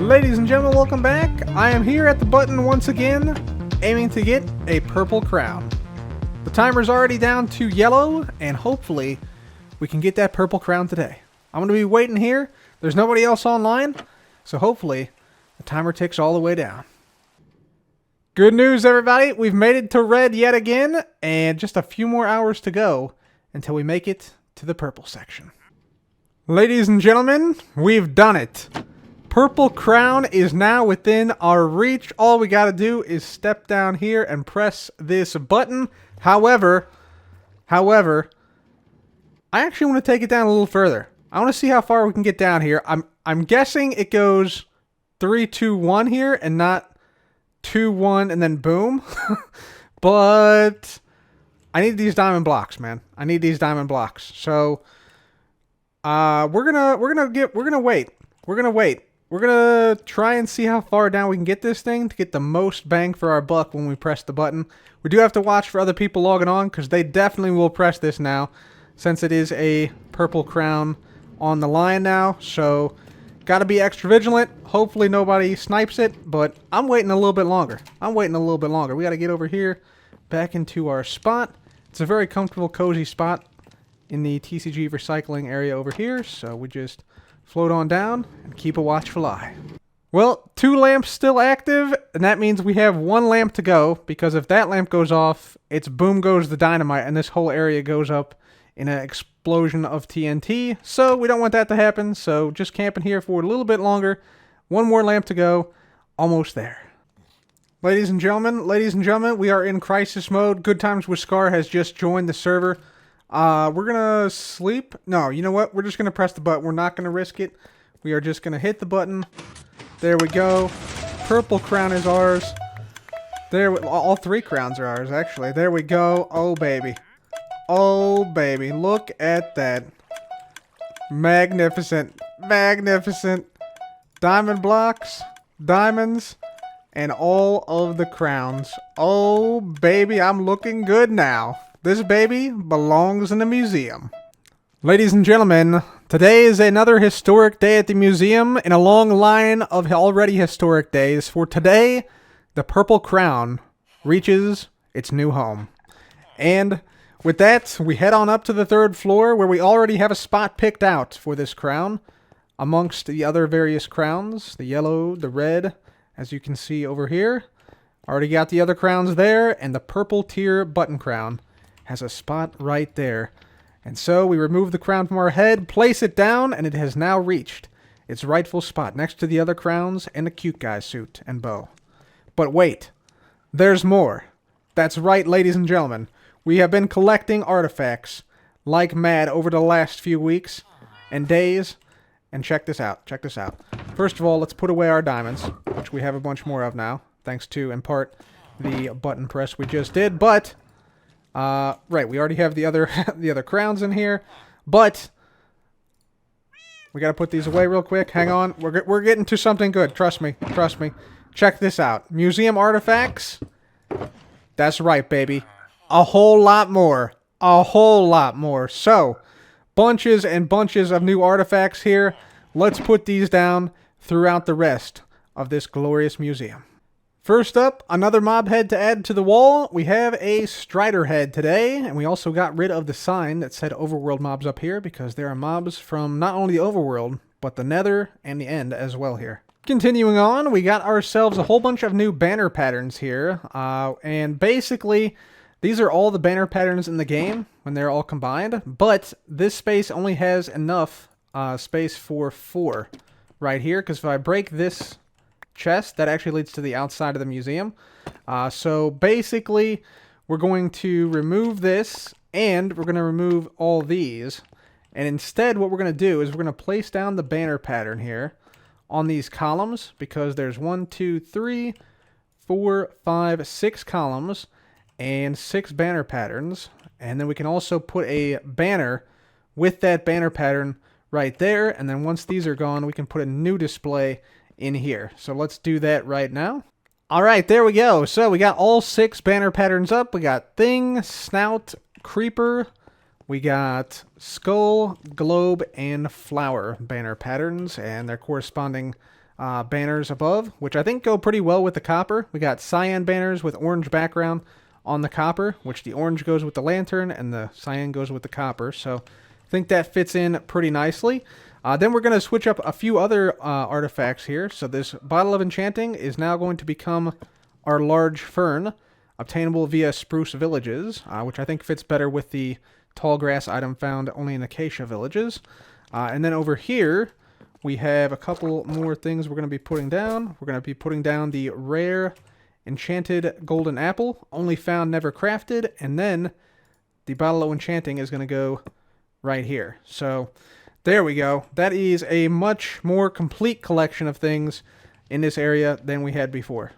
Ladies and gentlemen, welcome back. I am here at the button once again, aiming to get a purple crown. The timer's already down to yellow, and hopefully we can get that purple crown today. I'm going to be waiting here. There's nobody else online, so hopefully the timer ticks all the way down. Good news, everybody. We've made it to red yet again, and just a few more hours to go until we make it to the purple section. Ladies and gentlemen, we've done it. Purple crown is now within our reach. All we gotta do is step down here and press this button. However, I actually want to take it down a little further. I want to see how far we can get down here. I'm guessing it goes 3, 2, 1 here and not 2, 1 and then boom. But I need these diamond blocks, man. I need these diamond blocks. So we're gonna wait. We're gonna try and see how far down we can get this thing to get the most bang for our buck when we press the button. We do have to watch for other people logging on because they definitely will press this now since it is a purple crown on the line now. So gotta be extra vigilant. Hopefully nobody snipes it, but I'm waiting a little bit longer. We gotta get over here back into our spot. It's a very comfortable, cozy spot in the TCG recycling area over here. So we just float on down and keep a watchful eye. Well, 2 lamps still active, and that means we have 1 lamp to go, because if that lamp goes off, it's boom goes the dynamite, and this whole area goes up in an explosion of TNT. So we don't want that to happen, so just camping here for a little bit longer. 1 more lamp to go. Almost there. Ladies and gentlemen, we are in crisis mode. Good Times with Scar has just joined the server. We're gonna sleep. No, you know what? We're just gonna press the button. We're not gonna risk it. We are just gonna hit the button. There we go. Purple crown is ours. All 3 crowns are ours, actually. There we go. Oh, baby. Oh, baby. Look at that. Magnificent. Magnificent. Diamond blocks. Diamonds. And all of the crowns. Oh, baby. I'm looking good now. This baby belongs in the museum. Ladies and gentlemen, today is another historic day at the museum in a long line of already historic days. For today, the purple crown reaches its new home. And with that, we head on up to the 3rd floor where we already have a spot picked out for this crown amongst the other various crowns, the yellow, the red, as you can see over here. Already got the other crowns there, and the purple tier button crown has a spot right there. And so we remove the crown from our head, place it down, and it has now reached its rightful spot next to the other crowns and the cute guy suit and bow. But wait, there's more. That's right, ladies and gentlemen. We have been collecting artifacts like mad over the last few weeks and days. And check this out, First of all, let's put away our diamonds, which we have a bunch more of now, thanks to, in part, the button press we just did. But right, we already have the other the other crowns in here, but we gotta put these away real quick. Hang on, we're getting to something good. Trust me. Check this out. Museum artifacts. That's right, baby. A whole lot more. So, bunches and bunches of new artifacts here. Let's put these down throughout the rest of this glorious museum. First up, another mob head to add to the wall. We have a Strider head today, and we also got rid of the sign that said Overworld mobs up here because there are mobs from not only the Overworld, but the Nether and the End as well here. Continuing on, we got ourselves a whole bunch of new banner patterns here, and basically, these are all the banner patterns in the game when they're all combined, but this space only has enough space for 4 right here, because if I break this chest, that actually leads to the outside of the museum. So basically, we're going to remove this, and we're going to remove all these. And instead, what we're going to do is we're going to place down the banner pattern here on these columns, because there's 1, 2, 3, 4, 5, 6 columns, and 6 banner patterns. And then we can also put a banner with that banner pattern right there. And then once these are gone, we can put a new display in here. So let's do that right now. All right, there we go. So we got all 6 banner patterns up. We got Thing, Snout, Creeper, We got skull, globe, and flower banner patterns and their corresponding banners above, which I think go pretty well with the copper. We got cyan banners with orange background on the copper, which the orange goes with the lantern and the cyan goes with the copper. So I think that fits in pretty nicely. Then we're going to switch up a few other artifacts here. So this Bottle of Enchanting is now going to become our large fern, obtainable via spruce villages, which I think fits better with the tall grass item found only in acacia villages. And then over here, we have a couple more things we're going to be putting down. We're going to be putting down the rare enchanted golden apple, only found, never crafted, and then the Bottle of Enchanting is going to go right here. So there we go. That is a much more complete collection of things in this area than we had before.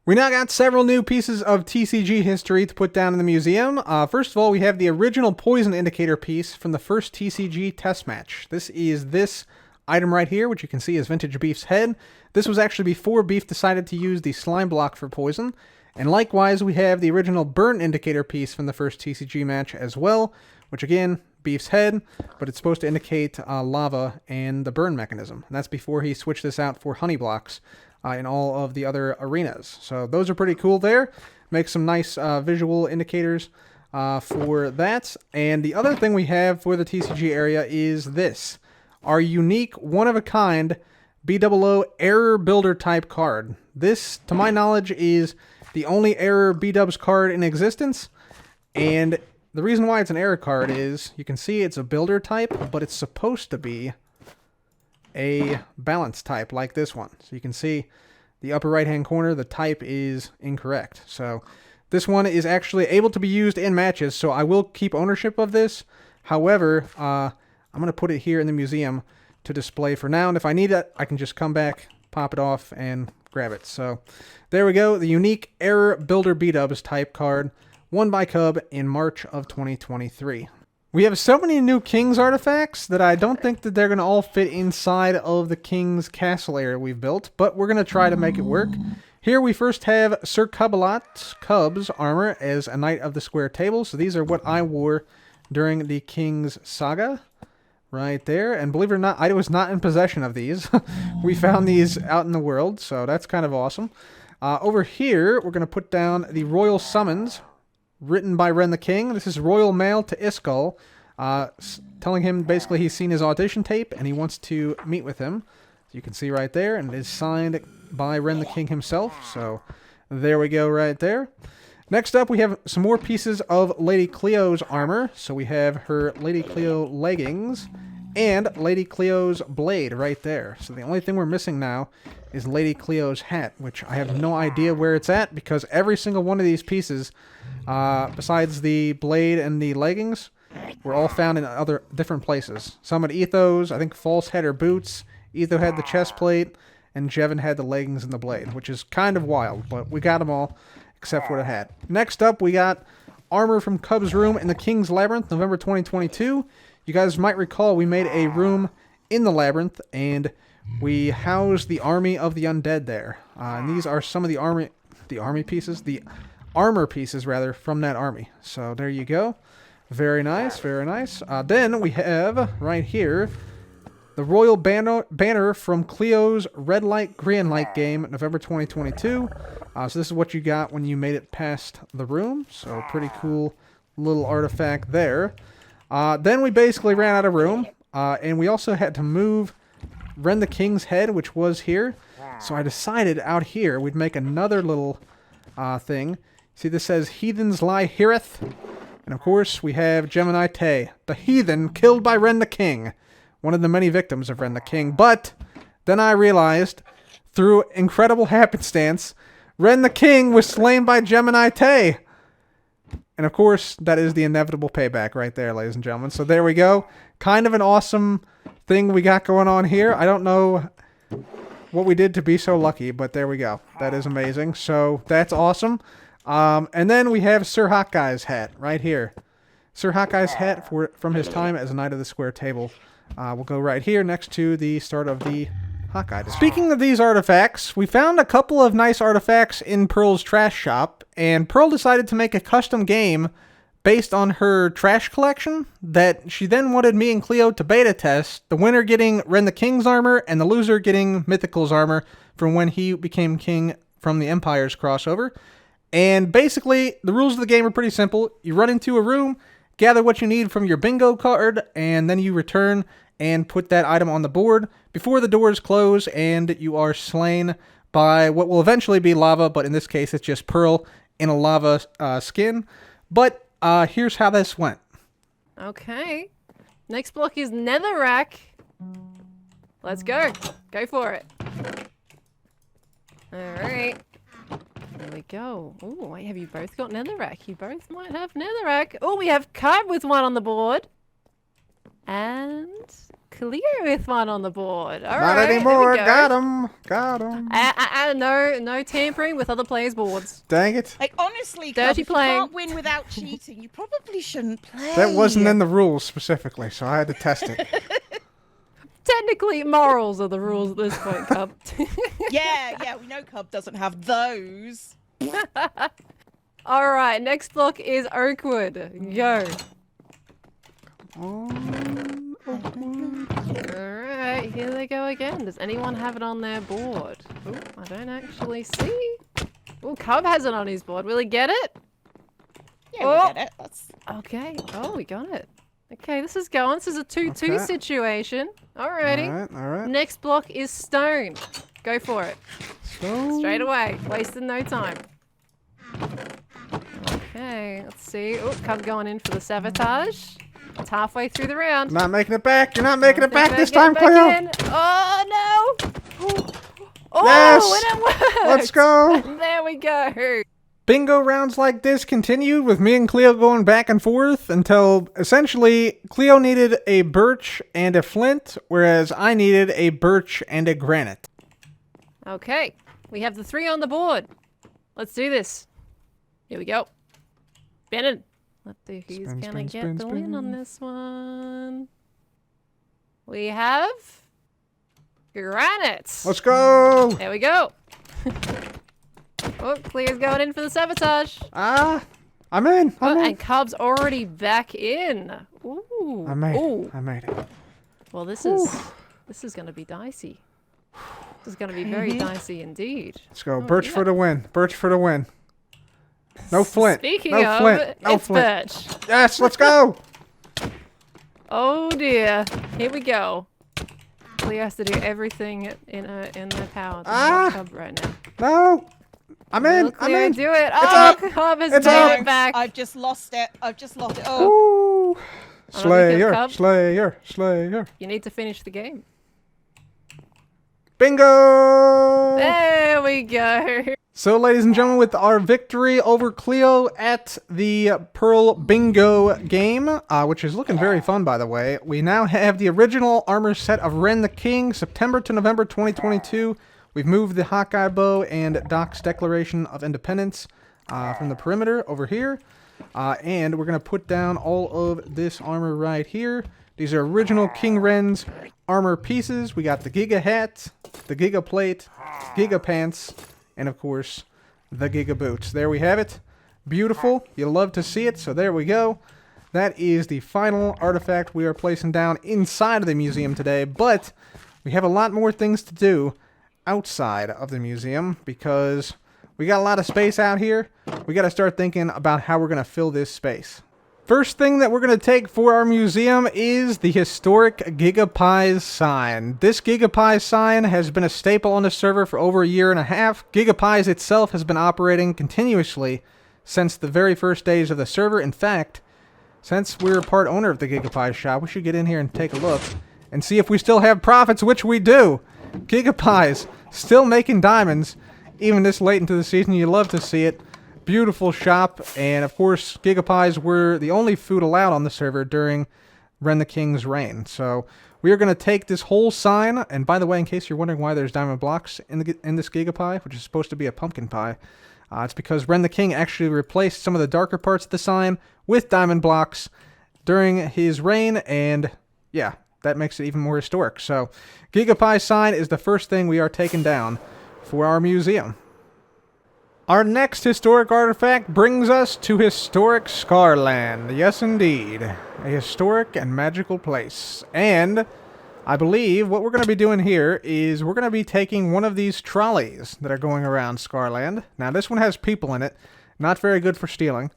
We now got several new pieces of TCG history to put down in the museum. First of all, we have the original poison indicator piece from the first TCG test match. This is this item right here, which you can see is Vintage Beef's head. This was actually before Beef decided to use the slime block for poison. And likewise, we have the original burn indicator piece from the first TCG match as well, which again, Beef's head, but it's supposed to indicate lava and the burn mechanism. And that's before he switched this out for honey blocks in all of the other arenas. So those are pretty cool there. Make some nice visual indicators for that. And the other thing we have for the TCG area is this. Our unique, one-of-a-kind BOO Error Builder type card. This, to my knowledge, is the only Error B-Dubs card in existence. And the reason why it's an error card is, you can see it's a builder type, but it's supposed to be a balance type like this one. So you can see the upper right-hand corner, the type is incorrect. So this one is actually able to be used in matches, so I will keep ownership of this. However, I'm going to put it here in the museum to display for now, and if I need it, I can just come back, pop it off, and grab it. So there we go, the unique Error Builder B-Dubs type card, won by Cub in March of 2023. We have so many new King's artifacts that I don't think that they're going to all fit inside of the King's castle area we've built, but we're going to try to make it work. Here we first have Sir Cub's armor as a Knight of the Square Table. So these are what I wore during the King's saga. Right there. And believe it or not, I was not in possession of these. We found these out in the world, so that's kind of awesome. Over here, we're going to put down the Royal Summons, written by Ren the King. This is Royal Mail to Iskall, telling him basically he's seen his audition tape and he wants to meet with him. So you can see right there, and it is signed by Ren the King himself. So there we go right there. Next up, we have some more pieces of Lady Cleo's armor. So we have her Lady Cleo leggings and Lady Cleo's blade right there. So the only thing we're missing now is Lady Cleo's hat, which I have no idea where it's at because every single one of these pieces, besides the blade and the leggings, were all found in other different places. Some at Etho's, I think False had her boots, Etho had the chest plate, and Jevin had the leggings and the blade, which is kind of wild, but we got them all except for the hat. Next up, we got armor from Cub's room in the King's Labyrinth, November 2022. You guys might recall we made a room in the labyrinth, and we housed the army of the undead there. And these are some of the armor pieces rather from that army. So there you go. Very nice, very nice. Then we have right here the Royal Banner from Cleo's Red Light, Green Light game, November 2022. So this is what you got when you made it past the room. So pretty cool little artifact there. Then we basically ran out of room. And we also had to move Ren the King's head, which was here. So I decided out here we'd make another little thing. See, this says, Heathens Lie Heareth. And of course, we have Gemini Tay, the heathen killed by Ren the King. One of the many victims of Ren the King. But then I realized, through incredible happenstance, Ren the King was slain by Gemini Tay. And of course, that is the inevitable payback right there, ladies and gentlemen. So there we go. Kind of an awesome thing we got going on here. I don't know what we did to be so lucky, but there we go. That is amazing. So that's awesome. And then we have Sir Hawkeye's hat right here. Sir Hawkeye's hat from his time as a Knight of the Square Table. We'll go right here next to the start of the Hawkeye display. Speaking of these artifacts, we found a couple of nice artifacts in Pearl's trash shop, and Pearl decided to make a custom game based on her trash collection that she then wanted me and Cleo to beta test, the winner getting Ren the King's armor and the loser getting Mythical's armor from when he became king from the Empire's crossover. And basically, the rules of the game are pretty simple. You run into a room, gather what you need from your bingo card, and then you return and put that item on the board before the doors close and you are slain by what will eventually be lava, but in this case it's just Pearl in a lava skin. But here's how this went. Okay. Next block is Netherrack. Let's go. Go for it. Alright. There we go. Oh, wait, have you both got Netherrack? You both might have Netherrack. Oh, we have Cub with one on the board. And Cleo with one on the board. All right, not anymore. Got him. Got him. No tampering with other players' boards. Dang it. Like, honestly, Dirty Cub, if you can't win without cheating, you probably shouldn't play. That wasn't in the rules specifically, so I had to test it. Technically, morals are the rules at this point, Cub. Yeah, we know Cub doesn't have those. All right, next block is Oakwood. Go. Alright, here they go again. Does anyone have it on their board? Ooh, I don't actually see. Oh, Cub has it on his board. Will he get it? Yeah, we'll get it. That's... Okay. Oh, we got it. Okay, this is going. This is a 2-2 situation. Alrighty. Alright. Next block is Stone. Go for it. Stone. Straight away. Wasting no time. Okay, let's see. Oh, Cub going in for the sabotage. It's halfway through the round. Not making it back. You're not making it back this time, Cleo. Oh, no. Oh, yes. and it worked. Let's go. There we go. Bingo rounds like this continued with me and Cleo going back and forth until essentially Cleo needed a birch and a flint, whereas I needed a birch and a granite. Okay, we have the 3 on the board. Let's do this. Here we go. Bennett. Let's see who's gonna get the win on this one. We have granite. Let's go. There we go. Oh, Cleo's going in for the sabotage. I'm in. I'm in. And Cub's already back in. Ooh. I made Ooh. it. I made it. Well, this is gonna be dicey. This is gonna be very dicey indeed. Let's go. Birch for the win. Birch for the win. No flint. Speaking no of, flint. No it's flint. birch. Yes, let's go. Oh dear. Here we go. Cleo has to do everything in their power to help Cub right now. No. I'm in. Will Cleo I'm in. do it. It's Oh, up. Cub has It's made up. it back. I've just lost it. Oh. Ooh. Slayer. Cub. Slayer. Slayer. You need to finish the game. Bingo. There we go. So, ladies and gentlemen, with our victory over Cleo at the Pearl Bingo game, which is looking very fun, by the way, we now have the original armor set of Ren the King, September to November 2022. We've moved the Hawkeye bow and Doc's Declaration of Independence from the perimeter over here. And we're going to put down all of this armor right here. These are original King Ren's armor pieces. We got the Giga hat, the Giga plate, Giga pants, and of course, the Giga boots. There we have it. Beautiful. You love to see it, so there we go. That is the final artifact we are placing down inside of the museum today, but we have a lot more things to do outside of the museum because we got a lot of space out here. We got to start thinking about how we're going to fill this space. First thing that we're going to take for our museum is the historic GigaPies sign. This GigaPies sign has been a staple on the server for over a year and a half. GigaPies itself has been operating continuously since the very first days of the server. In fact, since we're part owner of the GigaPies shop, we should get in here and take a look and see if we still have profits, which we do. GigaPies still making diamonds even this late into the season. You love to see it. Beautiful shop, and of course, GigaPies were the only food allowed on the server during Ren the King's reign. So we are going to take this whole sign, and by the way, in case you're wondering why there's diamond blocks in this GigaPie, which is supposed to be a pumpkin pie, it's because Ren the King actually replaced some of the darker parts of the sign with diamond blocks during his reign, and yeah, that makes it even more historic. So GigaPie sign is the first thing we are taking down for our museum. Our next historic artifact brings us to historic Scarland. Yes, indeed. A historic and magical place. And I believe what we're going to be doing here is we're going to be taking one of these trolleys that are going around Scarland. Now, this one has people in it. Not very good for stealing.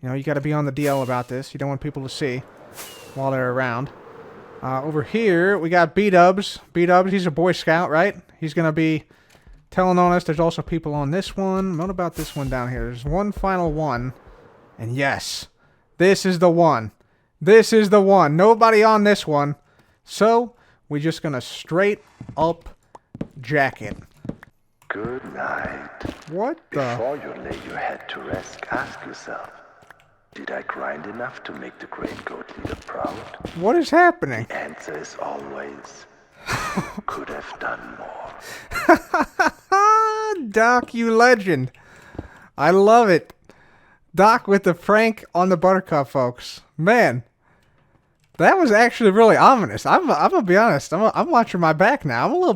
You know, you got to be on the DL about this. You don't want people to see while they're around. Over here, we got B-Dubs. B-Dubs, he's a Boy Scout, right? He's going to be telling on us. There's also people on this one. What about this one down here? There's one final one. And yes, this is the one. This is the one. Nobody on this one. So, we're just going to straight up jack it. Good night. What the? Before you lay your head to rest, ask yourself, did I grind enough to make the great goat leader proud? What is happening? The answer is always, could have done more. Doc, you legend. I love it. Doc with the prank on the Buttercup, folks. Man, that was actually really ominous. I'm gonna be honest. I'm watching my back now. I'm a little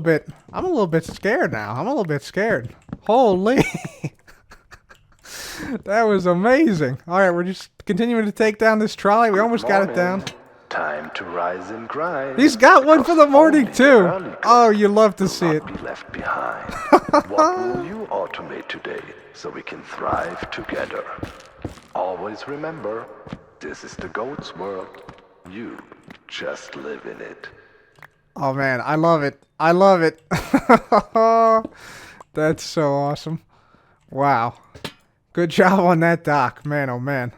bit scared now. I'm a little bit scared. Holy. That was amazing. All right, we're just continuing to take down this trolley. We almost got it down. Time to rise and grind. He's got one for the morning Only too. early Oh, you love to see it. Be left behind. What will you automate today so we can thrive together? Always remember, this is the goat's world. You just live in it. Oh man, I love it. I love it. That's so awesome. Wow. Good job on that, Doc. Man, oh man.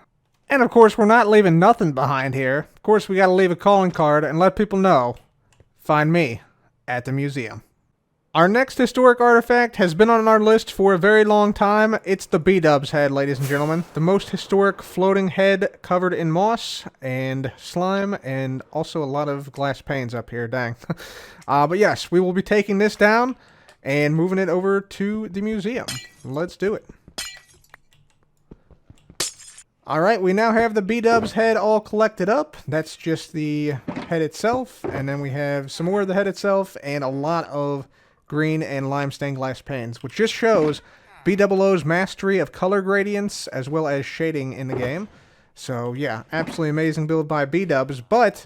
And of course, we're not leaving nothing behind here. Of course, we got to leave a calling card and let people know. Find me at the museum. Our next historic artifact has been on our list for a very long time. It's the B-Dubs head, ladies and gentlemen. The most historic floating head covered in moss and slime and also a lot of glass panes up here. Dang. But yes, we will be taking this down and moving it over to the museum. Let's do it. Alright, we now have the B-Dubs head all collected up. That's just the head itself. And then we have some more of the head itself and a lot of green and lime stained glass panes, which just shows B-Double-O's mastery of color gradients as well as shading in the game. So yeah, absolutely amazing build by B-Dubs. But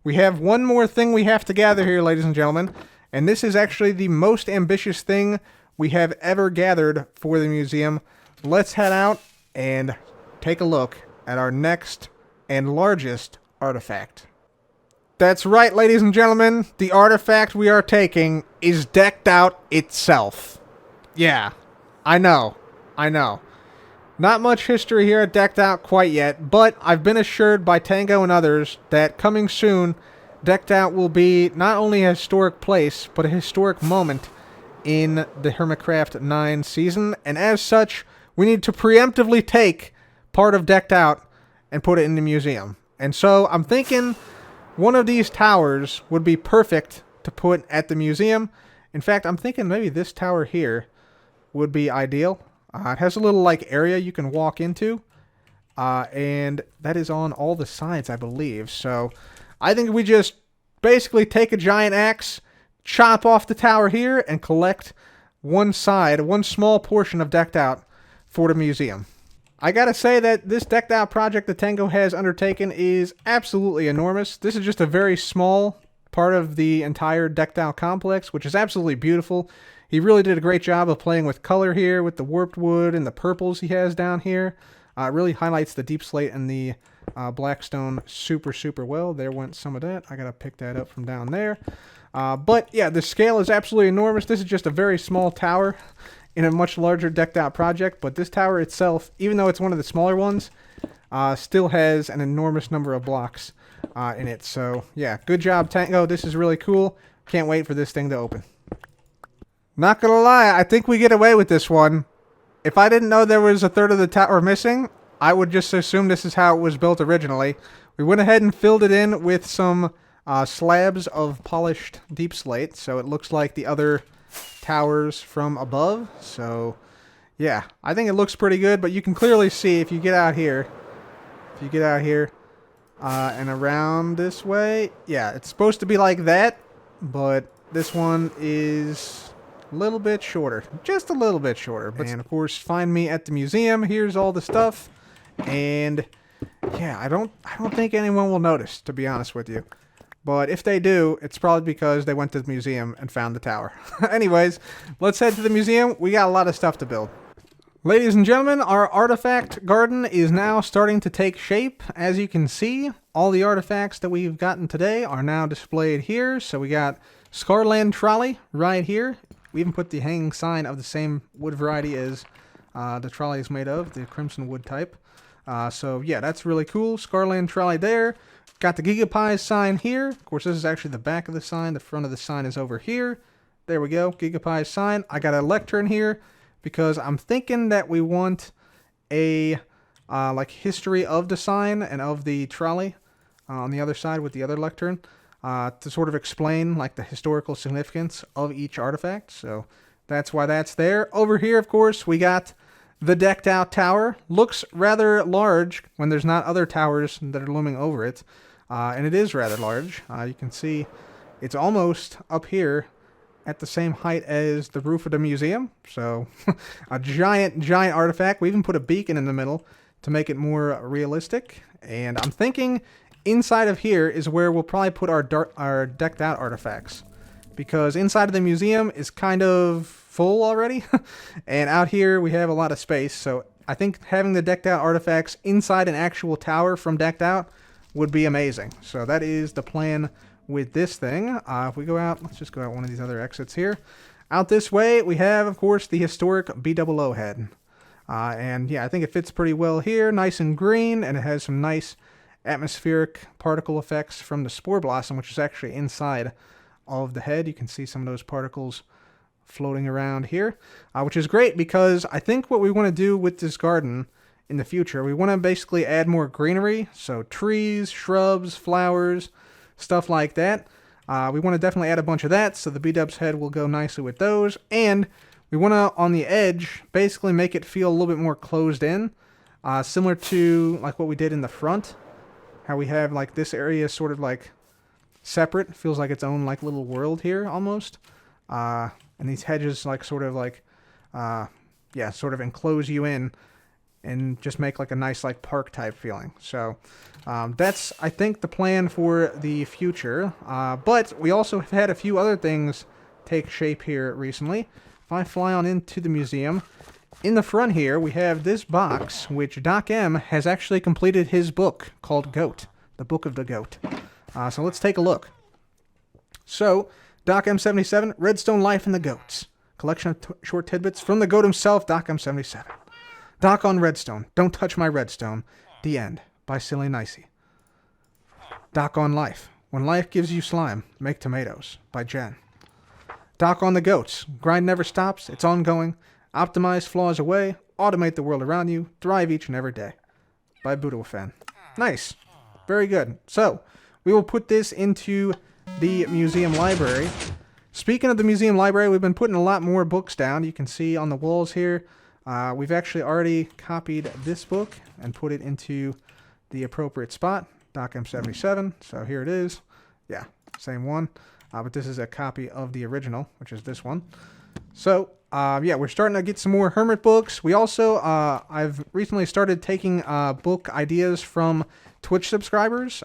we have one more thing we have to gather here, ladies and gentlemen. And this is actually the most ambitious thing we have ever gathered for the museum. Let's head out and take a look at our next and largest artifact. That's right, ladies and gentlemen. The artifact we are taking is decked out itself. Yeah, I know. Not much history here at Decked Out quite yet, but I've been assured by Tango and others that coming soon, Decked Out will be not only a historic place, but a historic moment in the Hermitcraft 9 season, and as such, we need to preemptively take part of Decked Out and put it in the museum. And so I'm thinking one of these towers would be perfect to put at the museum. In fact, I'm thinking maybe this tower here would be ideal. It has a little like area you can walk into, and that is on all the sides, I believe. So I think we just basically take a giant axe, chop off the tower here, and collect one side, one small portion of Decked Out for the museum. I gotta say that this Decked Out project that Tango has undertaken is absolutely enormous. This is just a very small part of the entire Decked Out complex, which is absolutely beautiful. He really did a great job of playing with color here, with the warped wood and the purples he has down here. It really highlights the deep slate and the blackstone super well. There went some of that. I gotta pick that up from down there. But yeah, the scale is absolutely enormous. This is just a very small tower in a much larger Decked Out project, but this tower itself, even though it's one of the smaller ones, still has an enormous number of blocks in it. So yeah, good job, Tango. This is really cool. Can't wait for this thing to open. Not gonna lie, I think we get away with this one. If I didn't know there was a third of the tower missing, I would just assume this is how it was built originally. We went ahead and filled it in with some slabs of polished deep slate, so it looks like the other towers from above. So yeah, I think it looks pretty good, but you can clearly see if you get out here, and around this way, yeah, it's supposed to be like that, but this one is A little bit shorter. Just a little bit shorter. But and of course, find me at the museum. Here's all the stuff. And yeah, I don't think anyone will notice, to be honest with you. But if they do, it's probably because they went to the museum and found the tower. Anyways, let's head to the museum. We got a lot of stuff to build. Ladies and gentlemen, our artifact garden is now starting to take shape. As you can see, all the artifacts that we've gotten today are now displayed here. So we got Scarland Trolley right here. We even put the hanging sign of the same wood variety as the trolley is made of, the crimson wood type. So yeah, that's really cool. Scarland Trolley there. Got the Gigapie sign here. Of course, this is actually the back of the sign. The front of the sign is over here. There we go, Gigapie sign. I got a lectern here because I'm thinking that we want a like history of the sign and of the trolley on the other side with the other lectern to sort of explain like the historical significance of each artifact. So that's why that's there. Over here, of course, we got the decked out tower. Looks rather large when there's not other towers that are looming over it. And it is rather large. You can see it's almost up here at the same height as the roof of the museum. So a giant artifact. We even put a beacon in the middle to make it more realistic. And I'm thinking inside of here is where we'll probably put our decked out artifacts. Because inside of the museum is kind of full already. And out here we have a lot of space. So I think having the decked out artifacts inside an actual tower from decked out would be amazing. So that is the plan with this thing. If we go out, let's just go out one of these other exits here. Out this way, we have, of course, the historic BOO head. And yeah, I think it fits pretty well here. Nice and green, and it has some nice atmospheric particle effects from the spore blossom, which is actually inside of the head. You can see some of those particles floating around here, which is great because I think what we want to do with this garden in the future, we want to basically add more greenery, so trees, shrubs, flowers, stuff like that. We want to definitely add a bunch of that, so the B-Dub's head will go nicely with those, and we want to, on the edge, basically make it feel a little bit more closed in, similar to like what we did in the front, how we have like this area sort of like separate, feels like its own like little world here almost, and these hedges like sort of like, yeah, sort of enclose you in and just make like a nice like park type feeling. So that's, I think, the plan for the future. But we also have had a few other things take shape here recently. If I fly on into the museum, in the front here we have this box which Doc M has actually completed his book called Goat, the Book of the Goat. So let's take a look. So Doc M77, Redstone Life and the Goats. Collection of short tidbits from the goat himself, Doc M77. Doc on Redstone. Don't touch my redstone. The End. By Silly Nicey. Doc on Life. When life gives you slime, make tomatoes. By Jen. Doc on the Goats. Grind never stops. It's ongoing. Optimize flaws away. Automate the world around you. Thrive each and every day. By Boodle-Fan. Nice. Very good. So, we will put this into the museum library. Speaking of the museum library, we've been putting a lot more books down. You can see on the walls here. We've actually already copied this book and put it into the appropriate spot, Doc M77. So here it is. Yeah, same one. But this is a copy of the original, which is this one. So, yeah, we're starting to get some more Hermit books. We also, I've recently started taking book ideas from Twitch subscribers.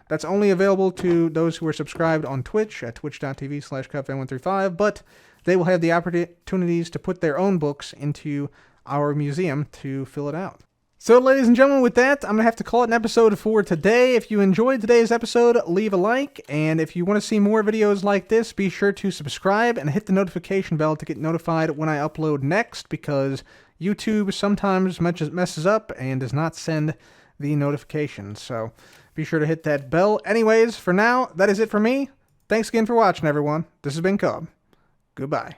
That's only available to those who are subscribed on Twitch at twitch.tv/cupfan135, but they will have the opportunities to put their own books into our museum to fill it out. So, ladies and gentlemen, with that, I'm going to have to call it an episode for today. If you enjoyed today's episode, leave a like, and if you want to see more videos like this, be sure to subscribe and hit the notification bell to get notified when I upload next, because YouTube sometimes messes up and does not send the notifications. So, be sure to hit that bell. Anyways, for now, that is it for me. Thanks again for watching, everyone. This has been Cub. Goodbye.